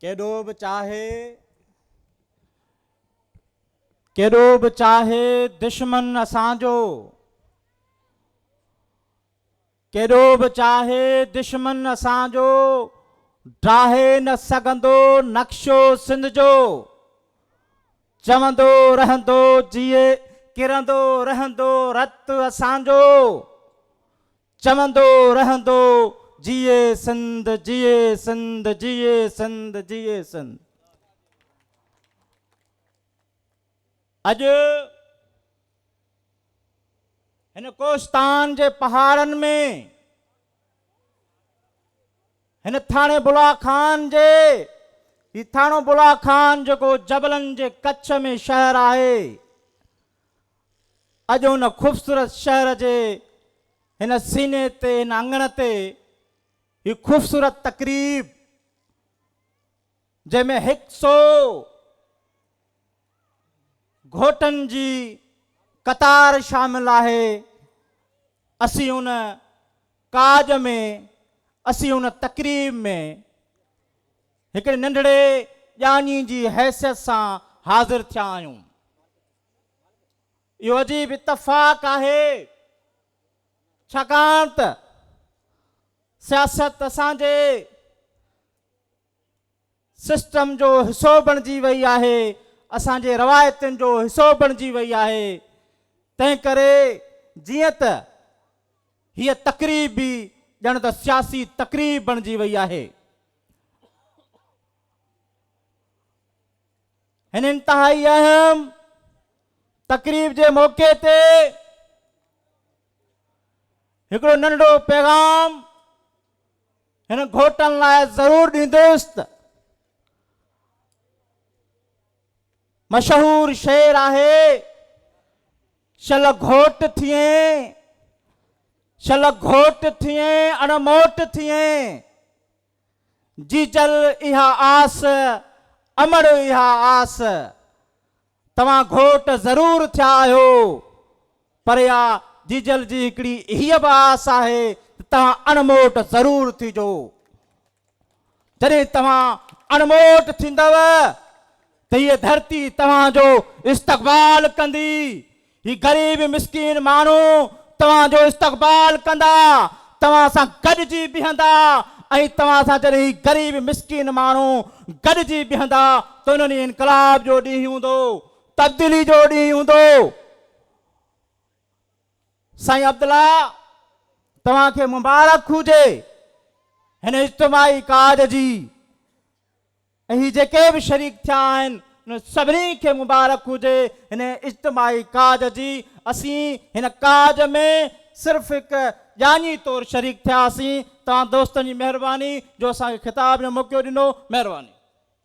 केॾो बि चाहे दुश्मन असांजो, केॾो बि चाहे दुश्मन असांजो, ड्राहे न सघंदो नक्शो सिंध जो। चवंदो रहंदो जिए, किरंदो रहंदो रत असांजो। चवंदो रहंदो जिए सिंध, जिए सिंध, जिए सिंध, जिए सिंध। अॼु हिन कोस्तान जे पहाड़नि में, हिन थाणे बुला खान जे, ही थाणो बुला खान जेको जबलनि जे कच्छ में शहर आहे, अॼु उन ख़ूबसूरत शहर जे हिन सीने ते, हिन अंगण ते ही ख़ूबसूरत तकरीब, जंहिंमें 100 घोटनि जी कतार शामिल आहे, असीं उन काज में, असीं उन तकरीब में हिकिड़े नंढड़े ॼाणी जी हैसियत सां हाज़िर थिया आहियूं। इहो अजीब इत्तफ़ाक़ आहे, छाकाणि त सियासत असांजे सिस्टम जो हिसो बणिजी वई आहे, असांजे रवायतुनि जो हिसो बणिजी वई आहे। तंहिं करे जीअं त हीअ तकरीब बि ॼण त सियासी तकरीब बणिजी वई आहे। हिन इंतहाई अहम तकरीब जे मौक़े ते हिकिड़ो नंढड़ो पैगाम हिन घोटनि लाइ ज़रूरु ॾींदुसि त मशहूर शेर आहे, शल घोट थिए, शल घोट थिए अणमोट थिए, जीजल इहा आस, अमड़ इहा आस। तव्हां घोट ज़रूर थिया आहियो, पर इहा जीजल जी हिकिड़ी हीअ बि आस आहे त तव्हां अणमोट ज़रूर थीजो। जॾहिं तव्हां अणमोट थींदव त हीअ धरती तव्हांजो इस्तक़बाल कंदी, ही ग़रीब मिस्कीन माण्हू तव्हांजो इस्तक़बाल कंदा, तव्हां सां गॾिजी बीहंदा, ऐं तव्हां सां जॾहिं ही ग़रीब मिस्कीन माण्हू गॾिजी बीहंदा त उन्हनि इनकलाब जो ॾींहुं हूंदो, तब्दीली जो ॾींहुं हूंदो। साईं अब्दुल्ला, तव्हांखे मुबारक हुजे हिन इज्तिमाही काज जी, ऐं ही जेके बि शरीक थिया आहिनि उन सभिनी खे मुबारक हुजे हिन इज्तिमाही काज जी। असीं हिन काज में सिर्फ़ु हिकु ॼाणी तौरु शरीक थियासीं। तव्हां दोस्तनि जी महिरबानी जो असांखे ख़िताब जो मौक़ो ॾिनो, महिरबानी।